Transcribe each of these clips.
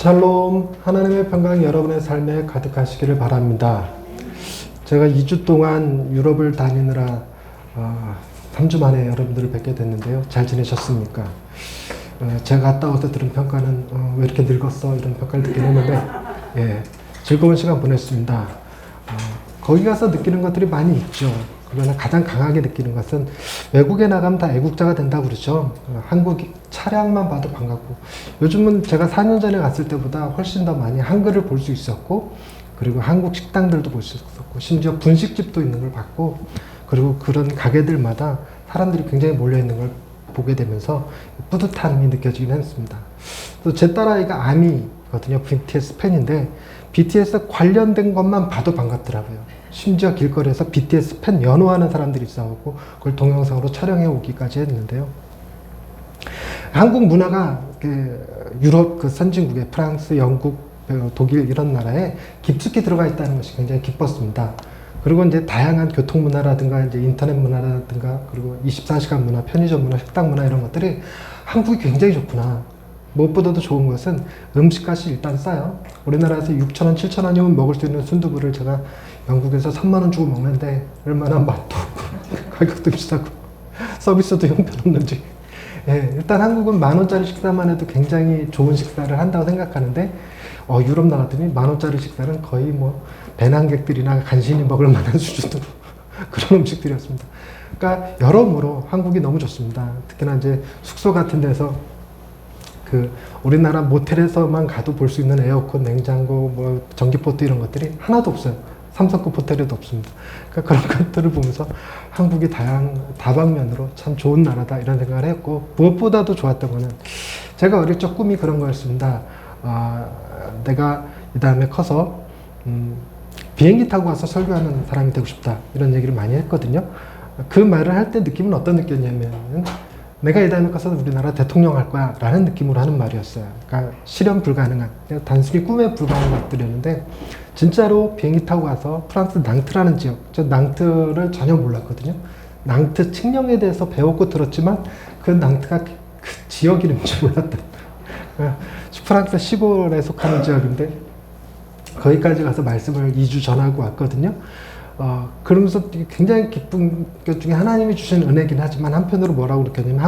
샬롬, 하나님의 평강 여러분의 삶에 가득하시기를 바랍니다. 제가 2주 동안 유럽을 다니느라 3주 만에 여러분들을 뵙게 됐는데요. 잘 지내셨습니까? 제가 갔다 올 때 들은 평가는 왜 이렇게 늙었어? 이런 평가를 듣긴 했는데 즐거운 시간 보냈습니다. 거기 가서 느끼는 것들이 많이 있죠. 그러나 가장 강하게 느끼는 것은 외국에 나가면 다 애국자가 된다고 그러죠. 한국 차량만 봐도 반갑고, 요즘은 제가 4년 전에 갔을 때보다 훨씬 더 많이 한글을 볼 수 있었고, 그리고 한국 식당들도 볼 수 있었고, 심지어 분식집도 있는 걸 봤고, 그리고 그런 가게들마다 사람들이 굉장히 몰려있는 걸 보게 되면서 뿌듯함이 느껴지긴 했습니다. 또 제 딸아이가 아미거든요. BTS 팬인데 BTS 관련된 것만 봐도 반갑더라고요. 심지어 길거리에서 BTS 팬 연호하는 사람들이 있어갖고 그걸 동영상으로 촬영해 오기까지 했는데요. 한국 문화가 유럽 그 선진국에 프랑스, 영국, 독일 이런 나라에 깊숙이 들어가 있다는 것이 굉장히 기뻤습니다. 그리고 이제 다양한 교통 문화라든가 이제 인터넷 문화라든가 그리고 24시간 문화, 편의점 문화, 식당 문화 이런 것들이 한국이 굉장히 좋구나. 무엇보다도 좋은 것은 음식값이 일단 싸요. 우리나라에서 6,000원, 7,000원이면 먹을 수 있는 순두부를 제가 영국에서 3만 원 주고 먹는데 얼마나 맛도 없고 가격도 비싸고 서비스도 형편없는지. 일단 한국은 10,000원짜리 식사만 해도 굉장히 좋은 식사를 한다고 생각하는데 유럽 나갔더니 10,000원짜리 식사는 거의 뭐 배낭객들이나 간신히 먹을 만한 수준으로 그런 음식들이었습니다. 그러니까 여러모로 한국이 너무 좋습니다. 특히나 이제 숙소 같은 데서 우리나라 모텔에서만 가도 볼 수 있는 에어컨, 냉장고, 뭐 전기포트 이런 것들이 하나도 없어요. 삼성급 호텔에도 없습니다. 그러니까 그런 것들을 보면서 한국이 다방면으로 참 좋은 나라다 이런 생각을 했고, 무엇보다도 좋았던 거는 제가 어릴 적 꿈이 그런 거였습니다. 내가 이 다음에 커서 비행기 타고 가서 설교하는 사람이 되고 싶다 이런 얘기를 많이 했거든요. 그 말을 할 때 느낌은 어떤 느낌이냐면 내가 이 다음에 가서 우리나라 대통령 할 거야 라는 느낌으로 하는 말이었어요. 그러니까 실현 불가능한, 단순히 꿈에 불과한 것들이었는데 진짜로 비행기 타고 가서 프랑스 낭트라는 지역, 저 낭트를 전혀 몰랐거든요. 낭트 칙령에 대해서 배웠고 들었지만 그 낭트가 그 지역 이름인지 몰랐다. 프랑스 시골에 속하는 지역인데 거기까지 가서 말씀을 2주 전하고 왔거든요. 그러면서 굉장히 기쁜 것 중에 하나님이 주신 은혜긴 하지만 한편으로 뭐라고 느꼈냐면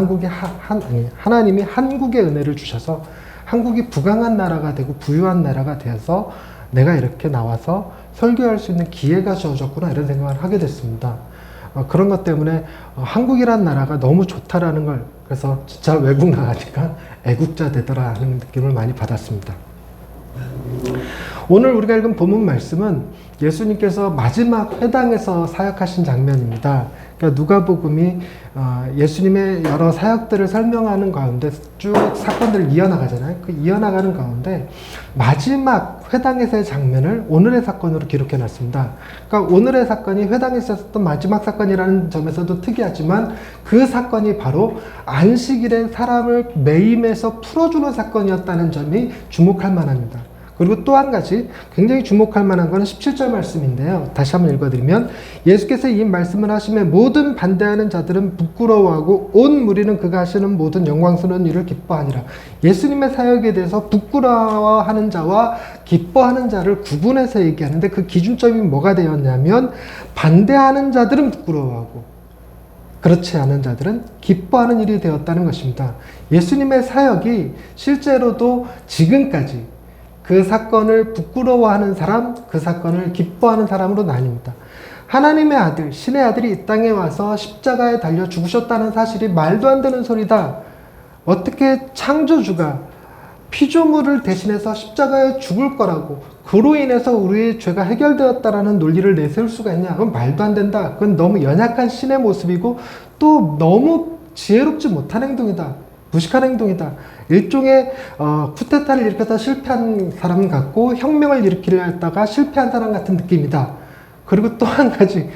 하나님이 한국의 은혜를 주셔서 한국이 부강한 나라가 되고 부유한 나라가 되어서 내가 이렇게 나와서 설교할 수 있는 기회가 주어졌구나 이런 생각을 하게 됐습니다. 그런 것 때문에 한국이란 나라가 너무 좋다라는 걸, 그래서 진짜 외국 나가니까 애국자 되더라 하는 느낌을 많이 받았습니다. 오늘 우리가 읽은 본문 말씀은 예수님께서 마지막 회당에서 사역하신 장면입니다. 그러니까 누가복음이 예수님의 여러 사역들을 설명하는 가운데 쭉 사건들을 이어나가잖아요. 그 이어나가는 가운데 마지막 회당에서의 장면을 오늘의 사건으로 기록해 놨습니다. 그러니까 오늘의 사건이 회당에서 있었던 마지막 사건이라는 점에서도 특이하지만 그 사건이 바로 안식일에 사람을 매임해서 풀어주는 사건이었다는 점이 주목할 만합니다. 그리고 또 한 가지 굉장히 주목할 만한 것은 17절 말씀인데요. 다시 한번 읽어드리면 예수께서 이 말씀을 하시며 모든 반대하는 자들은 부끄러워하고 온 무리는 그가 하시는 모든 영광스러운 일을 기뻐하니라. 예수님의 사역에 대해서 부끄러워하는 자와 기뻐하는 자를 구분해서 얘기하는데 그 기준점이 뭐가 되었냐면 반대하는 자들은 부끄러워하고 그렇지 않은 자들은 기뻐하는 일이 되었다는 것입니다. 예수님의 사역이 실제로도 지금까지 그 사건을 부끄러워하는 사람, 그 사건을 기뻐하는 사람으로 나뉩니다. 하나님의 아들, 신의 아들이 이 땅에 와서 십자가에 달려 죽으셨다는 사실이 말도 안 되는 소리다. 어떻게 창조주가 피조물을 대신해서 십자가에 죽을 거라고, 그로 인해서 우리의 죄가 해결되었다라는 논리를 내세울 수가 있냐? 그건 말도 안 된다. 그건 너무 연약한 신의 모습이고 또 너무 지혜롭지 못한 행동이다. 무식한 행동이다. 일종의 쿠데타를 일으켜서 실패한 사람 같고 혁명을 일으키려 했다가 실패한 사람 같은 느낌이다. 그리고 또 한 가지,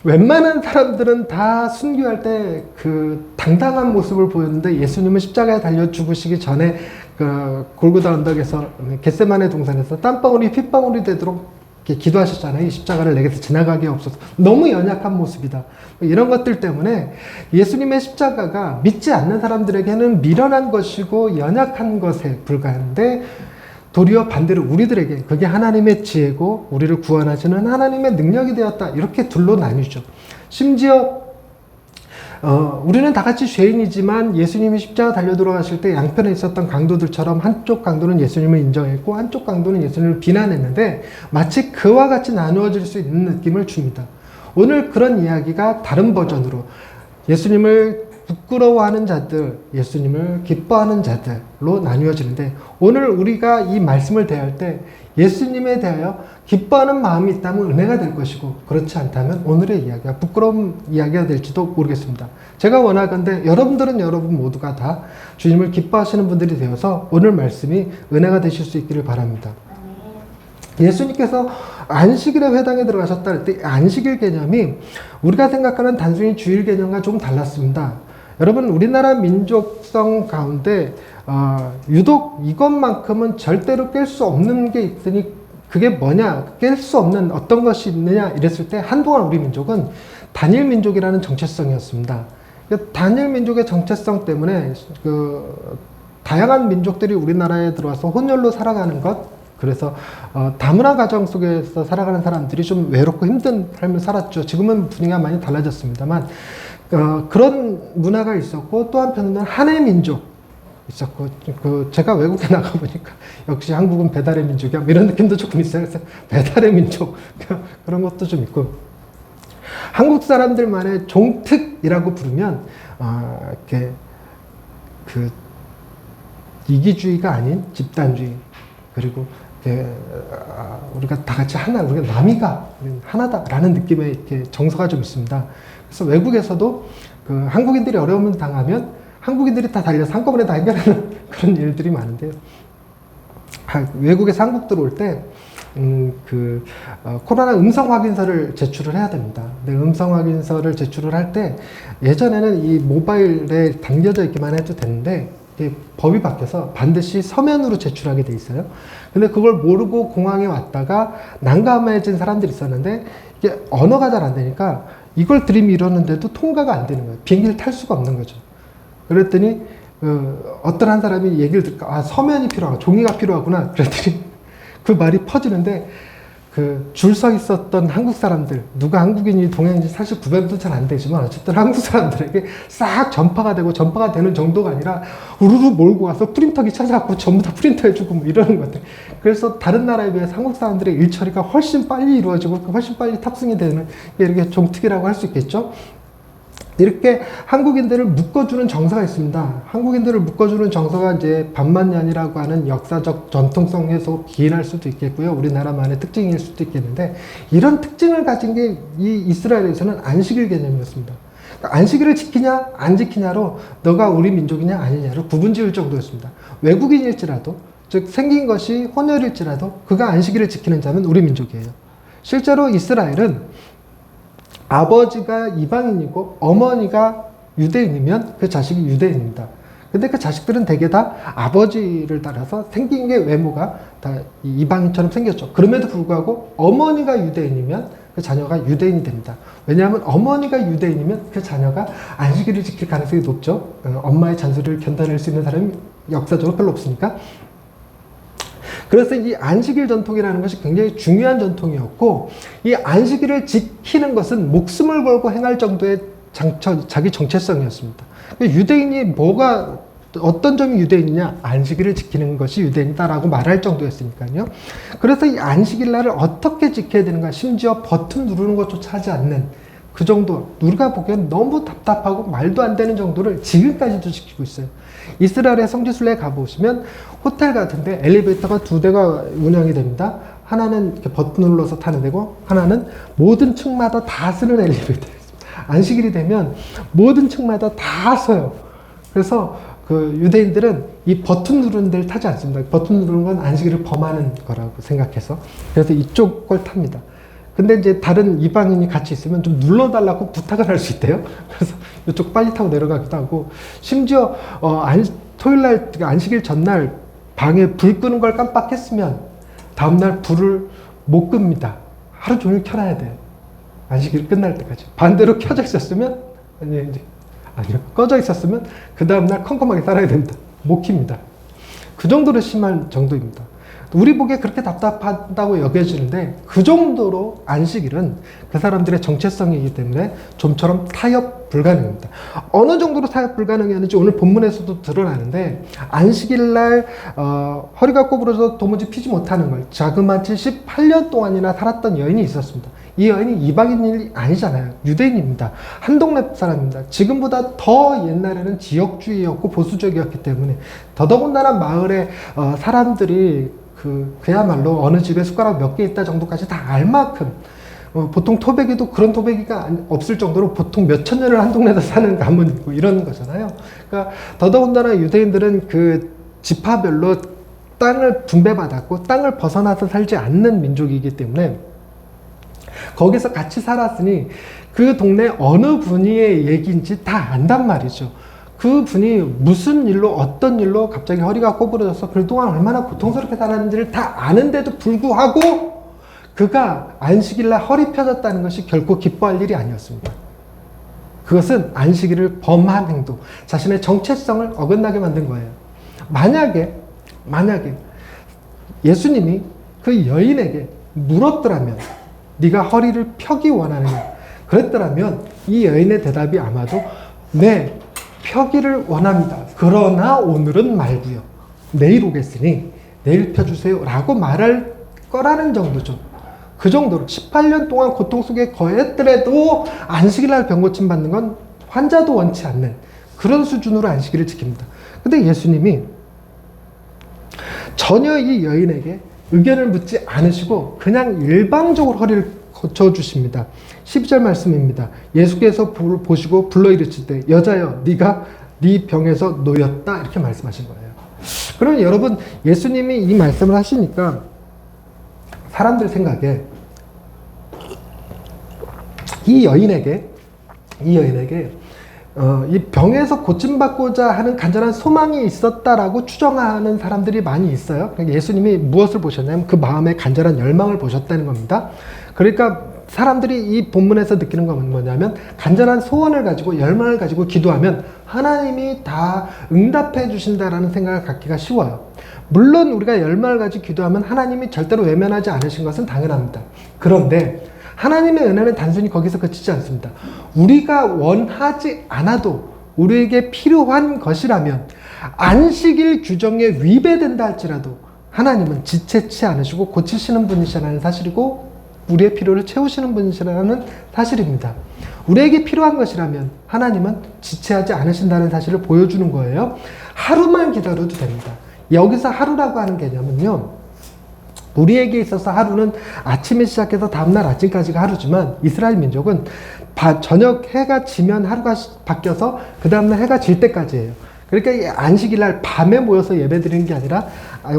웬만한 사람들은 다 순교할 때 그 당당한 모습을 보였는데 예수님은 십자가에 달려 죽으시기 전에 그 골고다 언덕에서 겟세마네 동산에서 땀방울이 핏방울이 되도록 기도하셨잖아요. 이 십자가를 내게서 지나가게 없어서. 너무 연약한 모습이다. 이런 것들 때문에 예수님의 십자가가 믿지 않는 사람들에게는 미련한 것이고 연약한 것에 불과한데 도리어 반대로 우리들에게 그게 하나님의 지혜고 우리를 구원하시는 하나님의 능력이 되었다. 이렇게 둘로 나뉘죠. 심지어 우리는 다 같이 죄인이지만 예수님이 십자가 달려 돌아가실 때 양편에 있었던 강도들처럼 한쪽 강도는 예수님을 인정했고 한쪽 강도는 예수님을 비난했는데 마치 그와 같이 나누어질 수 있는 느낌을 줍니다. 오늘 그런 이야기가 다른 버전으로 예수님을 부끄러워하는 자들, 예수님을 기뻐하는 자들로 나뉘어지는데 오늘 우리가 이 말씀을 대할 때 예수님에 대하여 기뻐하는 마음이 있다면 은혜가 될 것이고 그렇지 않다면 오늘의 이야기가 부끄러운 이야기가 될지도 모르겠습니다. 제가 원하건대 여러분들은 여러분 모두가 다 주님을 기뻐하시는 분들이 되어서 오늘 말씀이 은혜가 되실 수 있기를 바랍니다. 예수님께서 안식일의 회당에 들어가셨다 할 때 안식일 개념이 우리가 생각하는 단순히 주일 개념과 조금 달랐습니다. 여러분 우리나라 민족성 가운데 유독 이것만큼은 절대로 깰 수 없는 게 있으니 그게 뭐냐, 깰 수 없는 어떤 것이 있느냐 이랬을 때 한동안 우리 민족은 단일 민족이라는 정체성이었습니다. 단일 민족의 정체성 때문에 다양한 민족들이 우리나라에 들어와서 혼혈로 살아가는 것, 그래서 다문화 가정 속에서 살아가는 사람들이 좀 외롭고 힘든 삶을 살았죠. 지금은 분위기가 많이 달라졌습니다만 그런 문화가 있었고 또 한편으로는 한의 민족 있었고 제가 외국에 나가보니까 역시 한국은 배달의 민족이야 이런 느낌도 조금 있어요. 그래서 배달의 민족 그런 것도 좀 있고 한국 사람들만의 종특이라고 부르면 이렇게 이기주의가 아닌 집단주의 그리고 우리가 다 같이 하나, 우리가 남이가 하나다라는 느낌의 이렇게 정서가 좀 있습니다. 그래서 외국에서도 한국인들이 어려움을 당하면 한국인들이 다 달려서 한꺼번에 다 해결하는 그런 일들이 많은데요. 외국에서 한국 들어올 때 코로나 음성 확인서를 제출을 해야 됩니다. 근데 음성 확인서를 제출을 할 때 예전에는 이 모바일에 당겨져 있기만 해도 되는데 법이 바뀌어서 반드시 서면으로 제출하게 돼 있어요. 근데 그걸 모르고 공항에 왔다가 난감해진 사람들이 있었는데 이게 언어가 잘 안 되니까 이걸 들이밀었는데도 통과가 안 되는 거예요. 비행기를 탈 수가 없는 거죠. 그랬더니 어떤 한 사람이 얘기를 들까 서면이 필요하고 종이가 필요하구나 그랬더니 그 말이 퍼지는데 줄 서 있었던 한국 사람들 누가 한국인이 동양인지 사실 구별도 잘 안 되지만 어쨌든 한국 사람들에게 싹 전파가 되고 전파가 되는 정도가 아니라 우르르 몰고 가서 프린터기 찾아갖고 전부 다 프린터해주고 뭐 이러는 것 같아요. 그래서 다른 나라에 비해서 한국 사람들의 일 처리가 훨씬 빨리 이루어지고 훨씬 빨리 탑승이 되는 이렇게 종특이라고 할 수 있겠죠. 이렇게 한국인들을 묶어주는 정서가 있습니다. 한국인들을 묶어주는 정서가 이제 반만년이라고 하는 역사적 전통성에서 기인할 수도 있겠고요. 우리나라만의 특징일 수도 있겠는데 이런 특징을 가진 게 이 이스라엘에서는 안식일 개념이었습니다. 그러니까 안식일을 지키냐 안 지키냐로 너가 우리 민족이냐 아니냐로 구분지을 정도였습니다. 외국인일지라도 즉 생긴 것이 혼혈일지라도 그가 안식일을 지키는 자면 우리 민족이에요. 실제로 이스라엘은 아버지가 이방인이고 어머니가 유대인이면 그 자식이 유대인입니다. 근데 그 자식들은 대개 다 아버지를 따라서 생긴 게 외모가 다 이방인처럼 생겼죠. 그럼에도 불구하고 어머니가 유대인이면 그 자녀가 유대인이 됩니다. 왜냐하면 어머니가 유대인이면 그 자녀가 안식일을 지킬 가능성이 높죠. 엄마의 잔소리를 견뎌낼 수 있는 사람이 역사적으로 별로 없으니까. 그래서 이 안식일 전통이라는 것이 굉장히 중요한 전통이었고 이 안식일을 지키는 것은 목숨을 걸고 행할 정도의 자기 정체성이었습니다. 유대인이 어떤 점이 유대인이냐? 안식일을 지키는 것이 유대인이다라고 말할 정도였으니까요. 그래서 이 안식일 날을 어떻게 지켜야 되는가? 심지어 버튼 누르는 것조차 하지 않는 그 정도, 우리가 보기엔 너무 답답하고 말도 안 되는 정도를 지금까지도 지키고 있어요. 이스라엘의 성지순례에 가보시면 호텔 같은데 엘리베이터가 2대가 운영이 됩니다. 하나는 이렇게 버튼 눌러서 타는 데고 하나는 모든 층마다 다 쓰는 엘리베이터였습니다. 안식일이 되면 모든 층마다 다 써요. 그래서 유대인들은 이 버튼 누르는 데를 타지 않습니다. 버튼 누르는 건 안식일을 범하는 거라고 생각해서 그래서 이쪽 걸 탑니다. 근데 이제 다른 이방인이 같이 있으면 좀 눌러달라고 부탁을 할 수 있대요. 그래서 이쪽 빨리 타고 내려가기도 하고 심지어 토요일날 안식일 전날 방에 불 끄는 걸 깜빡했으면 다음날 불을 못 끕니다. 하루 종일 켜놔야 돼요. 안식일 끝날 때까지. 반대로 켜져 있었으면 아니요 꺼져 있었으면 그 다음날 컴컴하게 살아야 됩니다. 못 킵니다. 그 정도로 심한 정도입니다. 우리 보기에 그렇게 답답하다고 여겨지는데 그 정도로 안식일은 그 사람들의 정체성이기 때문에 좀처럼 타협 불가능합니다. 어느 정도로 타협 불가능했는지 오늘 본문에서도 드러나는데 안식일 날 허리가 꼬부러져 도무지 피지 못하는 걸 자그마치 18년 동안이나 살았던 여인이 있었습니다. 이 여인이 이방인이 아니잖아요. 유대인입니다. 한 동네 사람입니다. 지금보다 더 옛날에는 지역주의였고 보수적이었기 때문에 더더군다나 마을에 사람들이 그야말로 어느 집에 숟가락 몇 개 있다 정도까지 다 알 만큼 보통 토백이도 그런 토백이가 없을 정도로 보통 몇천 년을 한 동네에서 사는 가문이고 이런 거잖아요. 그러니까 더더군다나 유대인들은 그 지파별로 땅을 분배받았고 땅을 벗어나서 살지 않는 민족이기 때문에 거기서 같이 살았으니 그 동네 어느 분이의 얘기인지 다 안단 말이죠. 그 분이 무슨 일로 어떤 일로 갑자기 허리가 꼬부러져서 그동안 얼마나 고통스럽게 살았는지를 다 아는데도 불구하고 그가 안식일날 허리 펴졌다는 것이 결코 기뻐할 일이 아니었습니다. 그것은 안식일을 범한 행동, 자신의 정체성을 어긋나게 만든 거예요. 만약에 예수님이 그 여인에게 물었더라면 네가 허리를 펴기 원하느냐 그랬더라면 이 여인의 대답이 아마도 네, 펴기를 원합니다. 그러나 오늘은 말고요. 내일 오겠으니 내일 펴주세요 라고 말할 거라는 정도죠. 그 정도로 18년 동안 고통 속에 거했더라도 안식일날 병 고침 받는 건 환자도 원치 않는 그런 수준으로 안식일을 지킵니다. 근데 예수님이 전혀 이 여인에게 의견을 묻지 않으시고 그냥 일방적으로 허리를 고쳐주십니다. 12절 말씀입니다. 예수께서 보시고 불러 이르실 때 여자여 네가 네 병에서 놓였다 이렇게 말씀하신 거예요. 그러면 여러분 예수님이 이 말씀을 하시니까 사람들 생각에 이 여인에게 이 병에서 고침받고자 하는 간절한 소망이 있었다라고 추정하는 사람들이 많이 있어요. 그러니까 예수님이 무엇을 보셨냐면 그 마음의 간절한 열망을 보셨다는 겁니다. 그러니까 사람들이 이 본문에서 느끼는 건 뭐냐면 간절한 소원을 가지고 열망을 가지고 기도하면 하나님이 다 응답해 주신다라는 생각을 갖기가 쉬워요. 물론 우리가 열망을 가지고 기도하면 하나님이 절대로 외면하지 않으신 것은 당연합니다. 그런데 하나님의 은혜는 단순히 거기서 그치지 않습니다. 우리가 원하지 않아도 우리에게 필요한 것이라면 안식일 규정에 위배된다 할지라도 하나님은 지체치 않으시고 고치시는 분이시라는 사실이고 우리의 필요를 채우시는 분이시라는 사실입니다. 우리에게 필요한 것이라면 하나님은 지체하지 않으신다는 사실을 보여주는 거예요. 하루만 기다려도 됩니다. 여기서 하루라고 하는 개념은요, 우리에게 있어서 하루는 아침에 시작해서 다음날 아침까지가 하루지만 이스라엘 민족은 저녁 해가 지면 하루가 바뀌어서 그 다음날 해가 질 때까지예요. 그러니까 이 안식일날 밤에 모여서 예배 드리는 게 아니라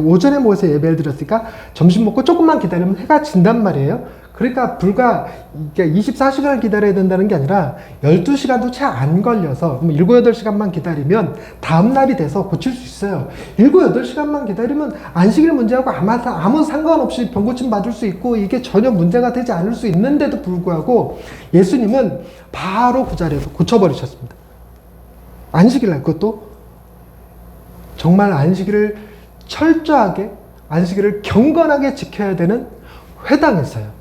오전에 모여서 예배를 드렸으니까 점심 먹고 조금만 기다리면 해가 진단 말이에요. 그러니까 불과 24시간을 기다려야 된다는 게 아니라 12시간도 채 안 걸려서 7, 8시간만 기다리면 다음날이 돼서 고칠 수 있어요. 7, 8시간만 기다리면 안식일 문제하고 아무 상관없이 병고침 받을 수 있고 이게 전혀 문제가 되지 않을 수 있는데도 불구하고 예수님은 바로 그 자리에서 고쳐버리셨습니다. 안식일날 그것도 정말 안식일을 철저하게 안식일을 경건하게 지켜야 되는 회당에서요.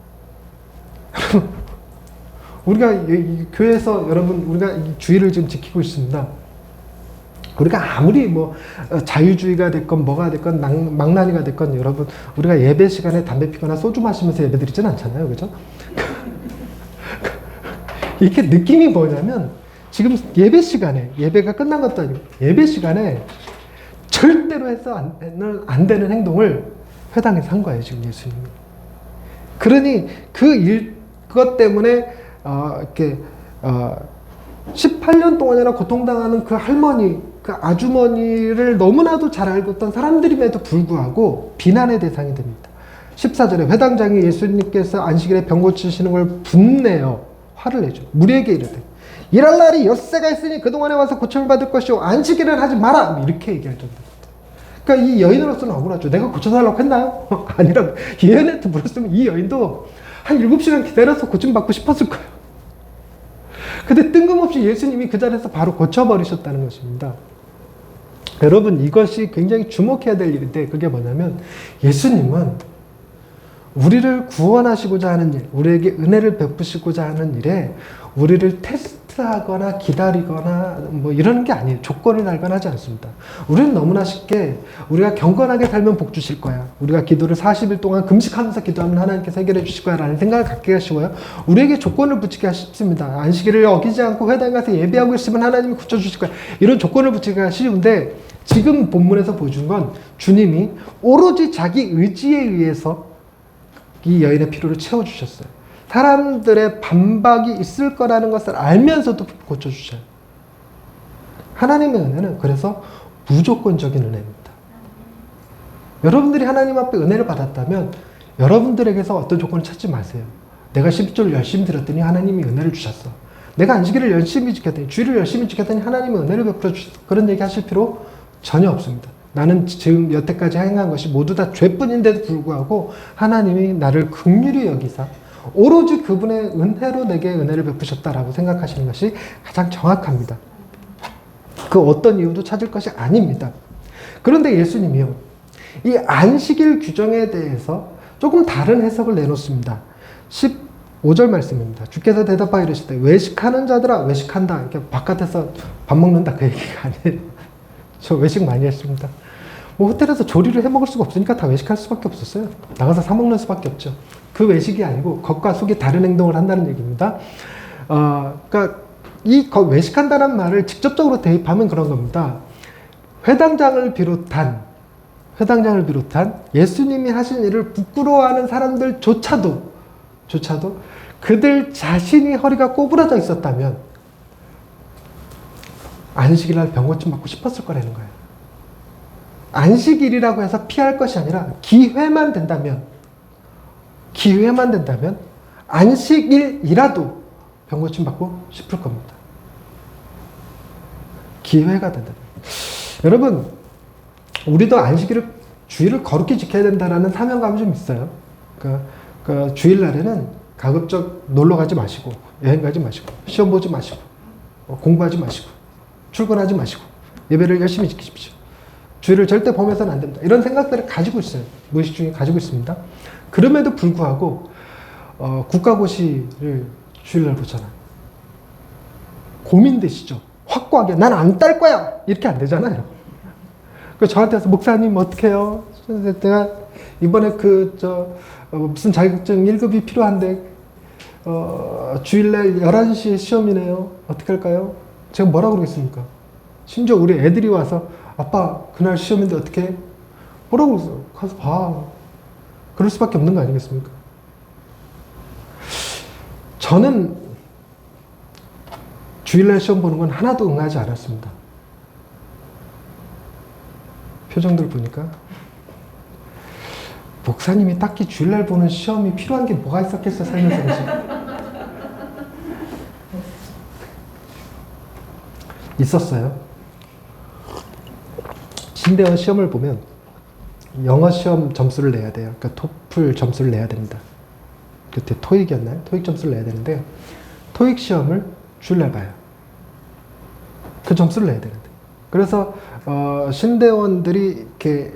우리가 교회에서 여러분 우리가 주의를 지금 지키고 있습니다. 우리가 아무리 자유주의가 됐건 뭐가 됐건 망나니가 됐건 여러분 우리가 예배 시간에 담배 피거나 소주 마시면서 예배 드리진 않잖아요. 그죠? 이렇게 느낌이 뭐냐면 지금 예배 시간에 예배가 끝난 것도 아니고 예배 시간에 절대로 해서 안 되는 행동을 회당에서 한 거예요. 지금 예수님이. 그러니 그것 때문에 18년 동안이나 고통당하는 그 할머니, 그 아주머니를 너무나도 잘 알고 있던 사람들임에도 불구하고 비난의 대상이 됩니다. 14절에 회당장이 예수님께서 안식일에 병 고치시는 걸 분내어 화를 내죠. 무리에게 이르되 일할 날이 엿새가 있으니 그동안에 와서 고침을 받을 것이오 안식일은 하지 마라 이렇게 얘기할 정도입니다. 그러니까 이 여인으로서는 억울하죠. 내가 고쳐달라고 했나요? 아니라 이 여인한테 물었으면 이 여인도 한 7시간 기다려서 고침받고 싶었을 거예요. 근데 뜬금없이 예수님이 그 자리에서 바로 고쳐버리셨다는 것입니다. 여러분, 이것이 굉장히 주목해야 될 일인데, 그게 뭐냐면 예수님은 우리를 구원하시고자 하는 일, 우리에게 은혜를 베푸시고자 하는 일에 우리를 테스트하거나 기다리거나 뭐 이러는 게 아니에요. 조건을 달거나 하지 않습니다. 우리는 너무나 쉽게 우리가 경건하게 살면 복 주실 거야. 우리가 기도를 40일 동안 금식하면서 기도하면 하나님께서 해결해 주실 거야 라는 생각을 갖기가 쉬워요. 우리에게 조건을 붙이기가 쉽습니다. 안식일을 어기지 않고 회당에 가서 예배하고 있으면 하나님이 고쳐주실 거야. 이런 조건을 붙이기가 쉬운데, 지금 본문에서 보여준 건 주님이 오로지 자기 의지에 의해서 이 여인의 필요를 채워주셨어요. 사람들의 반박이 있을 거라는 것을 알면서도 고쳐주셔요. 하나님의 은혜는 그래서 무조건적인 은혜입니다. 여러분들이 하나님 앞에 은혜를 받았다면 여러분들에게서 어떤 조건을 찾지 마세요. 내가 12조를 열심히 드렸더니 하나님이 은혜를 주셨어. 내가 안식일을 열심히 지켰더니, 주일을 열심히 지켰더니 하나님이 은혜를 베풀어 주셨어. 그런 얘기 하실 필요 전혀 없습니다. 나는 지금 여태까지 행한 것이 모두 다 죄뿐인데도 불구하고 하나님이 나를 긍휼히 여기사 오로지 그분의 은혜로 내게 은혜를 베푸셨다라고 생각하시는 것이 가장 정확합니다. 그 어떤 이유도 찾을 것이 아닙니다. 그런데 예수님이요, 이 안식일 규정에 대해서 조금 다른 해석을 내놓습니다. 15절 말씀입니다. 주께서 대답하여 이르시되 외식하는 자들아 외식한다. 이렇게 바깥에서 밥 먹는다 그 얘기가 아니에요. 저 외식 많이 했습니다. 뭐 호텔에서 조리를 해 먹을 수가 없으니까 다 외식할 수밖에 없었어요. 나가서 사 먹는 수밖에 없죠. 그 외식이 아니고 겉과 속이 다른 행동을 한다는 얘기입니다. 그러니까 이 외식한다는 말을 직접적으로 대입하면 그런 겁니다. 회당장을 비롯한 예수님이 하신 일을 부끄러워하는 사람들조차도 그들 자신이 허리가 꼬부라져 있었다면 안식일날 병고침 맞고 싶었을 거라는 거예요. 안식일이라고 해서 피할 것이 아니라 기회만 된다면 안식일이라도 병고침 받고 싶을 겁니다. 기회가 된다면. 여러분, 우리도 주일을 거룩히 지켜야 된다는 사명감이 좀 있어요. 그러니까 주일날에는 가급적 놀러 가지 마시고, 여행 가지 마시고, 시험 보지 마시고, 공부하지 마시고, 출근하지 마시고, 예배를 열심히 지키십시오. 주일을 절대 범해서는 안 됩니다. 이런 생각들을 가지고 있어요. 무의식 중에 가지고 있습니다. 그럼에도 불구하고 국가고시를 주일날 보잖아요. 고민되시죠? 확고하게 난 안 딸 거야! 이렇게 안 되잖아요. 저한테 와서 목사님 어떻게 해요? 내가 이번에 무슨 자격증 1급이 필요한데 주일날 11시에 시험이네요. 어떻게 할까요? 제가 뭐라고 그러겠습니까? 심지어 우리 애들이 와서 아빠 그날 시험인데 어떻게 해? 뭐라고 그러세요? 가서 봐. 그럴 수밖에 없는 거 아니겠습니까? 저는 주일날 시험 보는 건 하나도 응하지 않았습니다. 표정들 보니까 목사님이 딱히 주일날 보는 시험이 필요한 게 뭐가 있었겠어 살면서. 그치? 있었어요. 신대원 시험을 보면 영어 시험 점수를 내야 돼요. 그러니까 토플 점수를 내야 됩니다. 그때 토익이었나요? 토익 점수를 내야 되는데 토익 시험을 주일날 봐요. 그 점수를 내야 되는데. 그래서 신대원들이 이렇게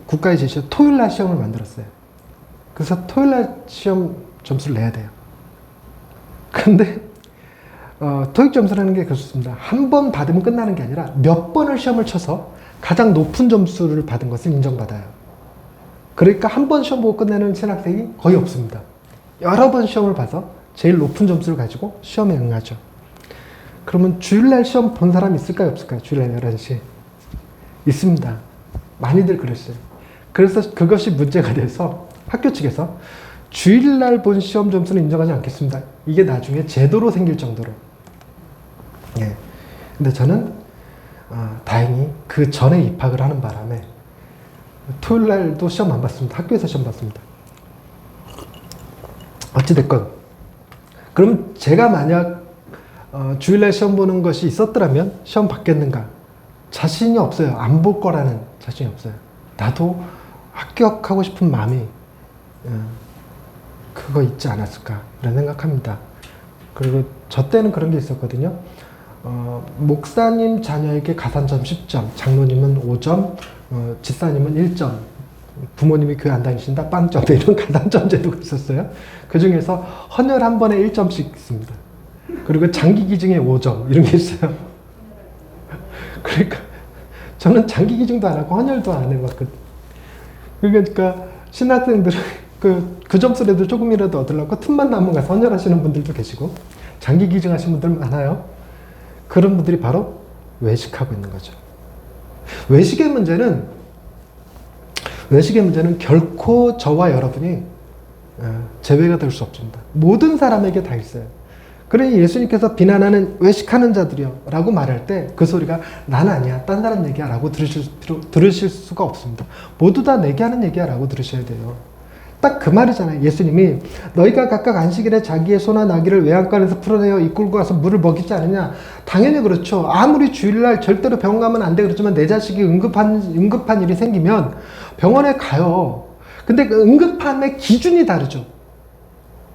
국가에 제시한 토요일날 시험을 만들었어요. 그래서 토요일날 시험 점수를 내야 돼요. 근데 토익 점수라는 게 그렇습니다. 한 번 받으면 끝나는 게 아니라 몇 번을 시험을 쳐서 가장 높은 점수를 받은 것을 인정받아요. 그러니까 한 번 시험 보고 끝내는 신학생이 거의 없습니다. 여러 번 시험을 봐서 제일 높은 점수를 가지고 시험에 응하죠. 그러면 주일날 시험 본 사람 있을까요? 없을까요? 주일날 11시에. 있습니다. 많이들 그랬어요. 그래서 그것이 문제가 돼서 학교 측에서 주일날 본 시험 점수는 인정하지 않겠습니다. 이게 나중에 제도로 생길 정도로. 예. 근데 저는 다행히 그 전에 입학을 하는 바람에 토요일날도 시험 안 봤습니다. 학교에서 시험 봤습니다. 어찌됐건 그럼 제가 만약 주일날 시험 보는 것이 있었더라면 시험 받겠는가? 자신이 없어요. 안 볼 거라는 자신이 없어요. 나도 합격하고 싶은 마음이 그거 있지 않았을까 이런 생각합니다. 그리고 저 때는 그런 게 있었거든요. 목사님 자녀에게 가산점 10점, 장로님은 5점, 집사님은 1점, 부모님이 교회 안 다니신다 빵점, 이런 가산점 제도가 있었어요. 그 중에서 헌혈 한 번에 1점씩 있습니다. 그리고 장기 기증에 5점 이런 게 있어요. 그러니까 저는 장기 기증도 안 하고 헌혈도 안 해봤거든요. 그러니까 신학생들은 그 점수라도 조금이라도 얻으려고 틈만 나면 가서 헌혈하시는 분들도 계시고 장기 기증하시는 분들 많아요. 그런 분들이 바로 외식하고 있는 거죠. 외식의 문제는 결코 저와 여러분이 제외가 될 수 없습니다. 모든 사람에게 다 있어요. 그러니 예수님께서 비난하는 외식하는 자들이요 라고 말할 때 그 소리가 난 아니야, 딴 사람 얘기야 라고 들으실 수가 없습니다. 모두 다 내게 하는 얘기야 라고 들으셔야 돼요. 딱 그 말이잖아요. 예수님이 너희가 각각 안식일에 자기의 소나 나귀를 외양간에서 풀어내어 이끌고 가서 물을 먹이지 않느냐. 당연히 그렇죠. 아무리 주일날 절대로 병원 가면 안 돼 그렇지만 내 자식이 응급한 일이 생기면 병원에 가요. 근데 그 응급함의 기준이 다르죠.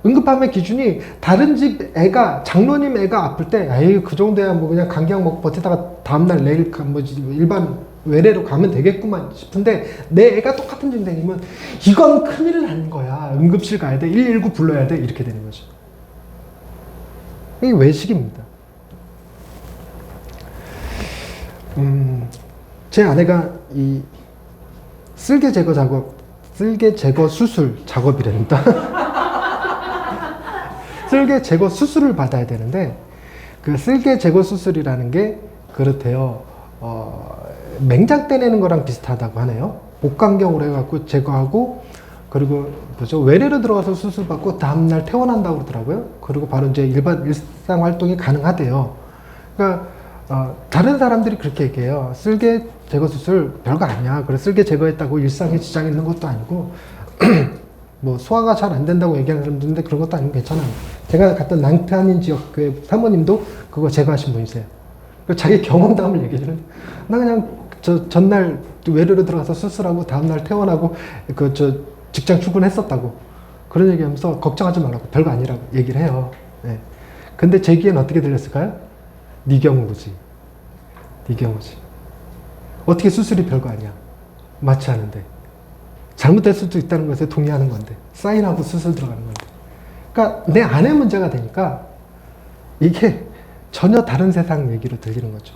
응급함의 기준이 다른 집 애가, 장로님 애가 아플 때, 에이, 그 정도야 뭐 그냥 감기약 먹고 버티다가 다음날 내일 뭐 일반 외래로 가면 되겠구만 싶은데, 내 애가 똑같은 증상이면 이건 큰일 난 거야. 응급실 가야 돼. 119 불러야 돼. 이렇게 되는 거죠. 이게 외식입니다. 제 아내가 이 쓸개 제거 수술 작업이랍니다. 쓸개 제거 수술을 받아야 되는데 그 쓸개 제거 수술이라는 게 그렇대요. 맹장 떼내는 거랑 비슷하다고 하네요. 복강경으로 해갖고 제거하고 그리고 외래로 들어가서 수술 받고 다음날 퇴원한다고 그러더라고요. 그리고 바로 이제 일상 활동이 가능하대요. 그러니까 다른 사람들이 그렇게 얘기해요. 쓸개 제거 수술 별거 아니야. 그래 쓸개 제거했다고 일상에 지장이 있는 것도 아니고 뭐 소화가 잘 안 된다고 얘기하는 사람도 있는데 그런 것도 아니고 괜찮아요. 제가 갔던 낭탄인 지역 교회 사모님도 그거 제거하신 분이세요. 자기 경험담을 얘기해 주는데 나 그냥 전날 외래로 들어가서 수술하고 다음날 퇴원하고 직장 출근했었다고 그런 얘기하면서 걱정하지 말라고 별거 아니라고 얘기를 해요. 네. 근데 제 귀엔 어떻게 들렸을까요? 네 경우지. 어떻게 수술이 별거 아니야. 마취 하는데. 잘못될 수도 있다는 것에 동의하는 건데 사인하고 수술 들어가는 건데 그러니까 내 안에 문제가 되니까 이게 전혀 다른 세상 얘기로 들리는 거죠.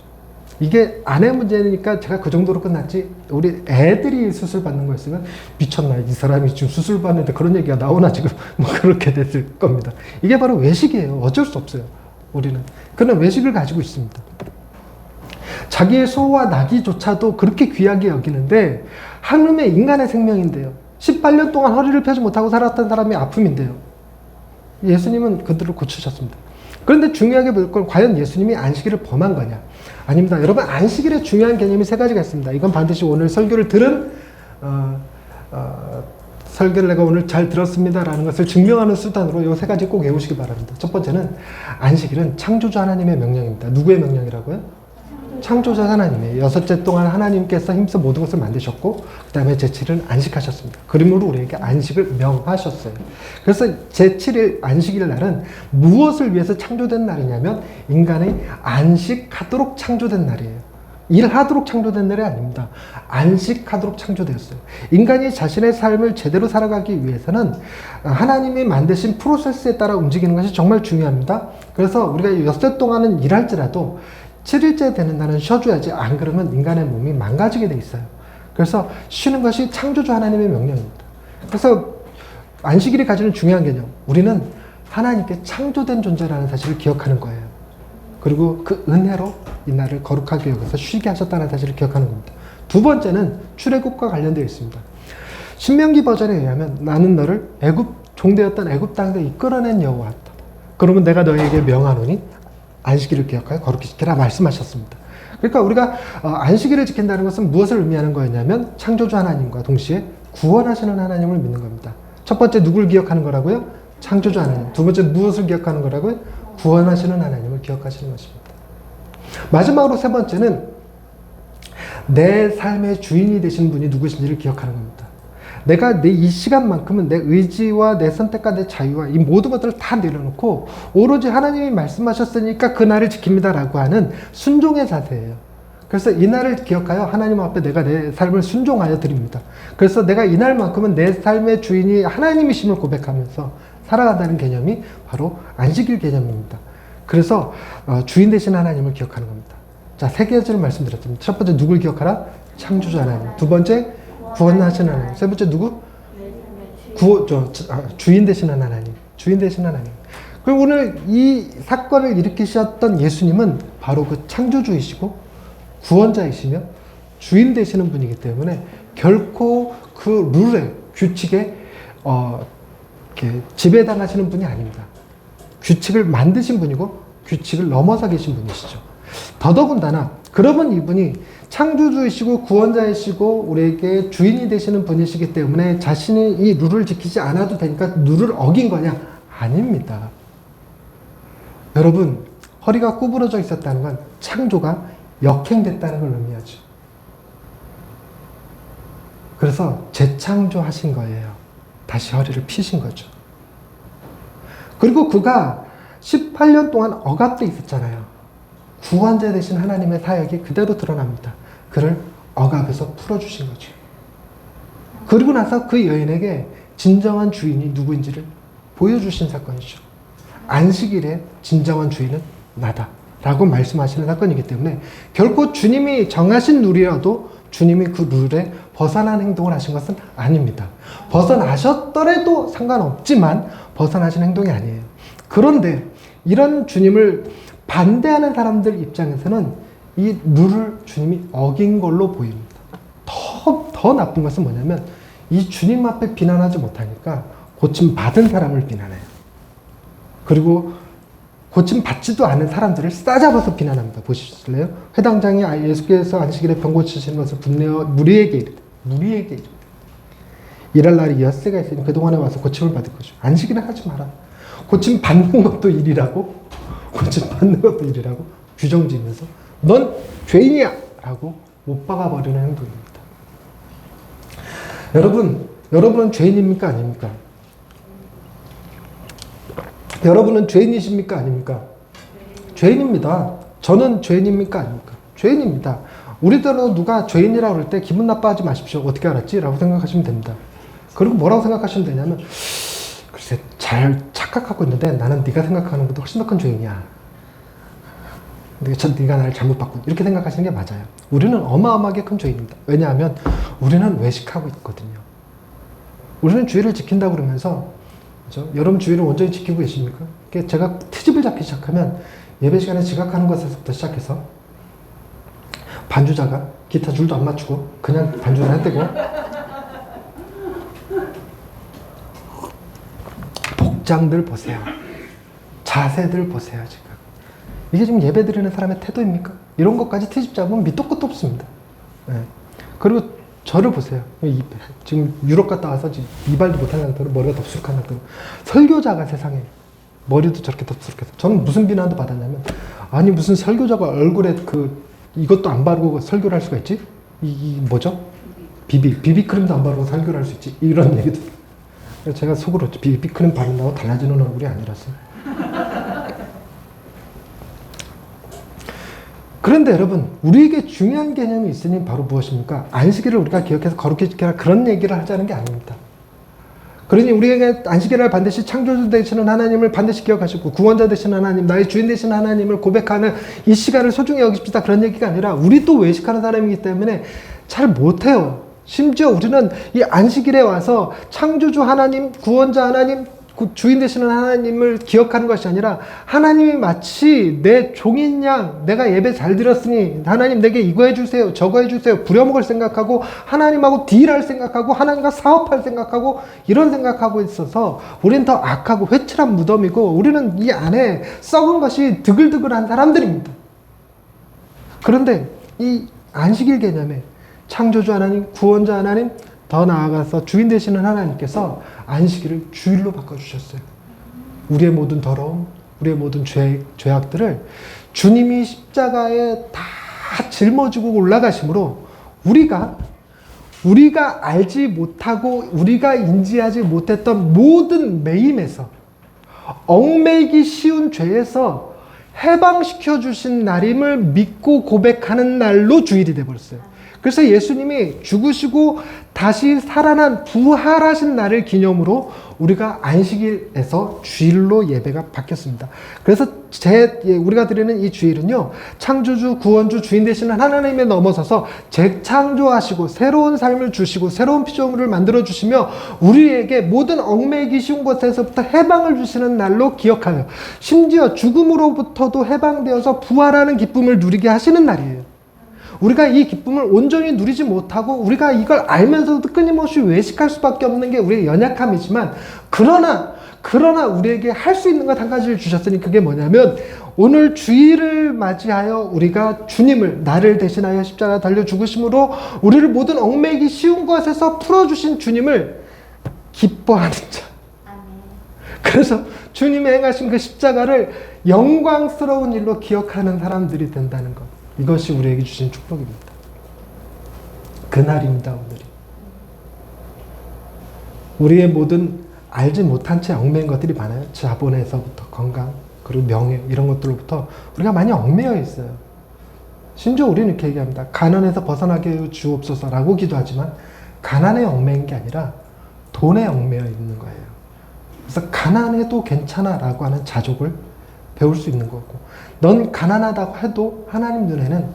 이게 안에 문제니까 제가 그 정도로 끝났지 우리 애들이 수술 받는 거였으면 미쳤나 이 사람이 지금 수술 받는데 그런 얘기가 나오나 지금 뭐 그렇게 됐을 겁니다. 이게 바로 외식이에요. 어쩔 수 없어요. 우리는 그런 외식을 가지고 있습니다. 자기의 소와 나귀조차도 그렇게 귀하게 여기는데 한음의 인간의 생명인데요. 18년 동안 허리를 펴지 못하고 살았던 사람의 아픔인데요. 예수님은 그들을 고치셨습니다. 그런데 중요하게 볼 건 과연 예수님이 안식일을 범한 거냐? 아닙니다. 여러분 안식일의 중요한 개념이 세 가지가 있습니다. 이건 반드시 오늘 설교를 들은 설교를 내가 오늘 잘 들었습니다라는 것을 증명하는 수단으로 이 세 가지 꼭 외우시기 바랍니다. 첫 번째는 안식일은 창조주 하나님의 명령입니다. 누구의 명령이라고요? 창조자 하나님이에요. 6째 동안 하나님께서 힘써 모든 것을 만드셨고 그 다음에 제7일은 안식하셨습니다. 그러므로 우리에게 안식을 명하셨어요. 그래서 제7일 안식일 날은 무엇을 위해서 창조된 날이냐면 인간의 안식하도록 창조된 날이에요. 일하도록 창조된 날이 아닙니다. 안식하도록 창조되었어요. 인간이 자신의 삶을 제대로 살아가기 위해서는 하나님이 만드신 프로세스에 따라 움직이는 것이 정말 중요합니다. 그래서 우리가 6세 동안은 일할지라도 7일째 되는 날은 쉬어줘야지 안 그러면 인간의 몸이 망가지게 돼 있어요. 그래서 쉬는 것이 창조주 하나님의 명령입니다. 그래서 안식일이 가지는 중요한 개념, 우리는 하나님께 창조된 존재라는 사실을 기억하는 거예요. 그리고 그 은혜로 이 날을 거룩하게 여겨서 쉬게 하셨다는 사실을 기억하는 겁니다. 두 번째는 출애굽과 관련되어 있습니다. 신명기 버전에 의하면 나는 너를 종되었던 애굽 땅에서 이끌어낸 여호와다. 그러면 내가 너에게 명하노니 안식일을 기억하여 거룩히 지키라 말씀하셨습니다. 그러니까 우리가 안식일을 지킨다는 것은 무엇을 의미하는 거였냐면 창조주 하나님과 동시에 구원하시는 하나님을 믿는 겁니다. 첫 번째 누굴 기억하는 거라고요? 창조주 하나님. 두 번째 무엇을 기억하는 거라고요? 구원하시는 하나님을 기억하시는 것입니다. 마지막으로 세 번째는 내 삶의 주인이 되신 분이 누구신지를 기억하는 겁니다. 내가 내 이 시간만큼은 내 의지와 내 선택과 내 자유와 이 모든 것들을 다 내려놓고 오로지 하나님이 말씀하셨으니까 그 날을 지킵니다 라고 하는 순종의 자세예요. 그래서 이 날을 기억하여 하나님 앞에 내가 내 삶을 순종하여 드립니다. 그래서 내가 이 날만큼은 내 삶의 주인이 하나님이심을 고백하면서 살아간다는 개념이 바로 안식일 개념입니다. 그래서 주인 되신 하나님을 기억하는 겁니다. 자, 세 가지를 말씀드렸습니다. 첫 번째, 누굴 기억하라? 창조주 하나님. 두 번째, 구원하시는 하나님. 세 번째, 누구? 주인 되시는 하나님. 주인 되시는 하나님. 그리고 오늘 이 사건을 일으키셨던 예수님은 바로 그 창조주이시고 구원자이시며 주인 되시는 분이기 때문에 결코 그 룰에, 규칙에 지배당하시는 분이 아닙니다. 규칙을 만드신 분이고 규칙을 넘어서 계신 분이시죠. 더더군다나 그러면 이분이 창조주이시고 구원자이시고 우리에게 주인이 되시는 분이시기 때문에 자신이 이 룰을 지키지 않아도 되니까 룰을 어긴 거냐? 아닙니다. 여러분, 허리가 구부러져 있었다는 건 창조가 역행됐다는 걸 의미하죠. 그래서 재창조하신 거예요. 다시 허리를 피신 거죠. 그리고 그가 18년 동안 억압돼 있었잖아요. 구원자 되신 하나님의 사역이 그대로 드러납니다. 그를 억압에서 풀어주신 거죠. 그리고 나서 그 여인에게 진정한 주인이 누구인지를 보여주신 사건이죠. 안식일의 진정한 주인은 나다 라고 말씀하시는 사건이기 때문에 결코 주님이 정하신 룰이라도 주님이 그 룰에 벗어난 행동을 하신 것은 아닙니다. 벗어나셨더라도 상관없지만 벗어나신 행동이 아니에요. 그런데 이런 주님을 반대하는 사람들 입장에서는 이 룰을 주님이 어긴 걸로 보입니다. 더 나쁜 것은 뭐냐면 이 주님 앞에 비난하지 못하니까 고침받은 사람을 비난해요. 그리고 고침받지도 않은 사람들을 싸잡아서 비난합니다. 보실래요? 회당장이 예수께서 안식일에 병 고치시는 것을 분내어 무리에게 이르되 일할 날이 엿새가 있으니 그동안에 와서 고침을 받을 것이요. 안식일을 하지 마라. 고침 받는 것도 일이라고, 고침 받는 것도 일이라고 규정 지으면서 넌 죄인이야! 라고 못 박아버리는 행동입니다. 여러분은 죄인입니까? 아닙니까? 여러분은 죄인이십니까? 아닙니까? 죄인입니다. 저는 죄인입니까? 아닙니까? 죄인입니다. 우리들은 누가 죄인이라고 그럴 때 기분 나빠하지 마십시오. 어떻게 알았지? 라고 생각하시면 됩니다. 그리고 뭐라고 생각하시면 되냐면 글쎄 잘 착각하고 있는데 나는 네가 생각하는 것보다 훨씬 더 큰 죄인이야. 네가 나를 잘못 봤군. 이렇게 생각하시는 게 맞아요. 우리는 어마어마하게 큰 죄인입니다. 왜냐하면 우리는 외식하고 있거든요. 우리는 주의를 지킨다고 그러면서 그렇죠? 여러분 주의를 온전히 지키고 계십니까? 제가 트집을 잡기 시작하면 예배 시간에 지각하는 것에서부터 시작해서 반주자가 기타 줄도 안 맞추고 그냥 반주를 해대고 복장들 보세요. 자세들 보세요. 지금 이게 지금 예배 드리는 사람의 태도입니까? 이런 것까지 트집 잡으면 밑도 끝도 없습니다. 네. 그리고 저를 보세요. 지금 유럽 갔다 와서 지금 이발도 못하는 상태로 머리가 덥수룩한 상태로 설교자가 세상에 머리도 저렇게 덥수룩해서 저는 무슨 비난도 받았냐면 아니 무슨 설교자가 얼굴에 이것도 안 바르고 설교를 할 수가 있지? 이 뭐죠? 비비크림도 안 바르고 설교를 할 수 있지? 이런 얘기도 제가 속으로 비비크림 바른다고 달라지는 얼굴이 아니라서. 그런데 여러분, 우리에게 중요한 개념이 있으니 바로 무엇입니까? 안식일을 우리가 기억해서 거룩히 지켜라 그런 얘기를 하자는 게 아닙니다. 그러니 우리에게 안식일을 반드시 창조주 되시는 하나님을 반드시 기억하시고 구원자 되시는 하나님, 나의 주인 되시는 하나님을 고백하는 이 시간을 소중히 여깁시다 그런 얘기가 아니라 우리도 외식하는 사람이기 때문에 잘 못해요. 심지어 우리는 이 안식일에 와서 창조주 하나님, 구원자 하나님, 주인 되시는 하나님을 기억하는 것이 아니라 하나님이 마치 내 종인 양 내가 예배 잘 드렸으니 하나님 내게 이거 해주세요 저거 해주세요 부려먹을 생각하고 하나님하고 딜할 생각하고 하나님과 사업할 생각하고 이런 생각하고 있어서 우리는 더 악하고 회칠한 무덤이고 우리는 이 안에 썩은 것이 드글드글한 사람들입니다. 그런데 이 안식일 개념에 창조주 하나님, 구원자 하나님, 더 나아가서 주인 되시는 하나님께서 안식일을 주일로 바꿔주셨어요. 우리의 모든 더러움, 우리의 모든 죄악들을 주님이 십자가에 다 짊어지고 올라가심으로 우리가 우리가 알지 못하고 우리가 인지하지 못했던 모든 매임에서, 얽매이기 쉬운 죄에서 해방시켜 주신 날임을 믿고 고백하는 날로 주일이 되어버렸어요. 그래서 예수님이 죽으시고 다시 살아난 부활하신 날을 기념으로 우리가 안식일에서 주일로 예배가 바뀌었습니다. 그래서 우리가 드리는 이 주일은요, 창조주, 구원주, 주인 되시는 하나님에 넘어서서 재창조하시고 새로운 삶을 주시고 새로운 피조물을 만들어 주시며 우리에게 모든 얽매이기 쉬운 것에서부터 해방을 주시는 날로 기억하며, 심지어 죽음으로부터도 해방되어서 부활하는 기쁨을 누리게 하시는 날이에요. 우리가 이 기쁨을 온전히 누리지 못하고 우리가 이걸 알면서도 끊임없이 외식할 수밖에 없는 게 우리의 연약함이지만, 그러나 우리에게 할 수 있는 것 한 가지를 주셨으니 그게 뭐냐면, 오늘 주일을 맞이하여 우리가 주님을, 나를 대신하여 십자가 달려 죽으심으로 우리를 모든 얽매이기 쉬운 것에서 풀어주신 주님을 기뻐하는 자. 그래서 주님이 행하신 그 십자가를 영광스러운 일로 기억하는 사람들이 된다는 것, 이것이 우리에게 주신 축복입니다. 그날입니다. 오늘이. 우리의 모든 알지 못한 채 얽매인 것들이 많아요. 자본에서부터 건강, 그리고 명예, 이런 것들로부터 우리가 많이 얽매여 있어요. 심지어 우리는 이렇게 얘기합니다. 가난에서 벗어나게 주옵소서라고 기도하지만 가난에 얽매인 게 아니라 돈에 얽매여 있는 거예요. 그래서 가난해도 괜찮아 라고 하는 자족을 배울 수 있는 거고, 넌 가난하다고 해도 하나님 눈에는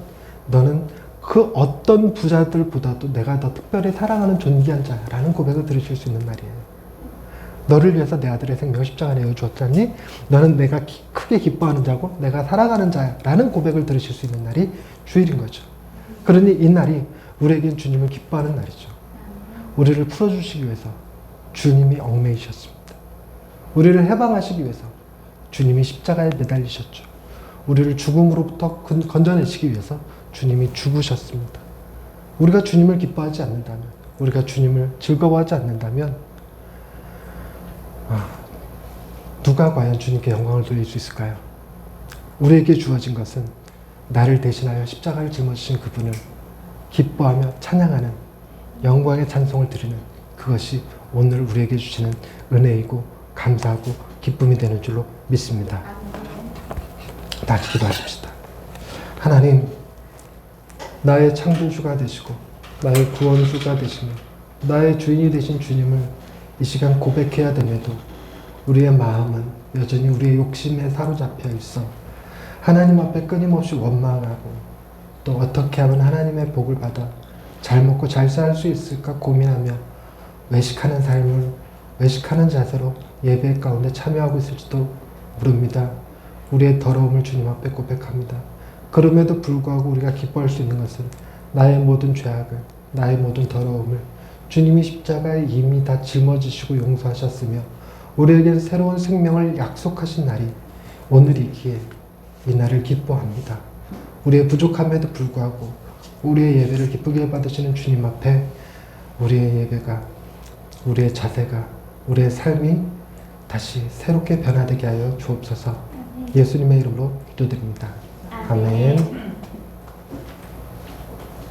너는 그 어떤 부자들보다도 내가 더 특별히 사랑하는 존귀한 자라는 고백을 들으실 수 있는 날이에요. 너를 위해서 내 아들의 생명을 십자가에 내어주었다니 너는 내가 크게 기뻐하는 자고 내가 사랑하는 자라는 고백을 들으실 수 있는 날이 주일인 거죠. 그러니 이 날이 우리에겐 주님을 기뻐하는 날이죠. 우리를 풀어주시기 위해서 주님이 얽매이셨습니다. 우리를 해방하시기 위해서 주님이 십자가에 매달리셨죠. 우리를 죽음으로부터 건져내시기 위해서 주님이 죽으셨습니다. 우리가 주님을 기뻐하지 않는다면, 우리가 주님을 즐거워하지 않는다면 누가 과연 주님께 영광을 돌릴 수 있을까요? 우리에게 주어진 것은 나를 대신하여 십자가를 짊어지신 그분을 기뻐하며 찬양하는, 영광의 찬송을 드리는, 그것이 오늘 우리에게 주시는 은혜이고 감사하고 기쁨이 되는 줄로 믿습니다. 다시 기도하십시다. 하나님, 나의 창조주가 되시고 나의 구원주가 되시며 나의 주인이 되신 주님을 이 시간 고백해야 됨에도 우리의 마음은 여전히 우리의 욕심에 사로잡혀 있어 하나님 앞에 끊임없이 원망하고, 또 어떻게 하면 하나님의 복을 받아 잘 먹고 잘 살 수 있을까 고민하며 외식하는 삶을, 외식하는 자세로 예배 가운데 참여하고 있을지도 모릅니다. 우리의 더러움을 주님 앞에 고백합니다. 그럼에도 불구하고 우리가 기뻐할 수 있는 것은 나의 모든 죄악을, 나의 모든 더러움을 주님이 십자가에 이미 다 짊어지시고 용서하셨으며 우리에게 새로운 생명을 약속하신 날이 오늘이기에 이 날을 기뻐합니다. 우리의 부족함에도 불구하고 우리의 예배를 기쁘게 받으시는 주님 앞에 우리의 예배가, 우리의 자세가, 우리의 삶이 다시 새롭게 변화되게 하여 주옵소서. 예수님의 이름으로 기도드립니다. 아멘.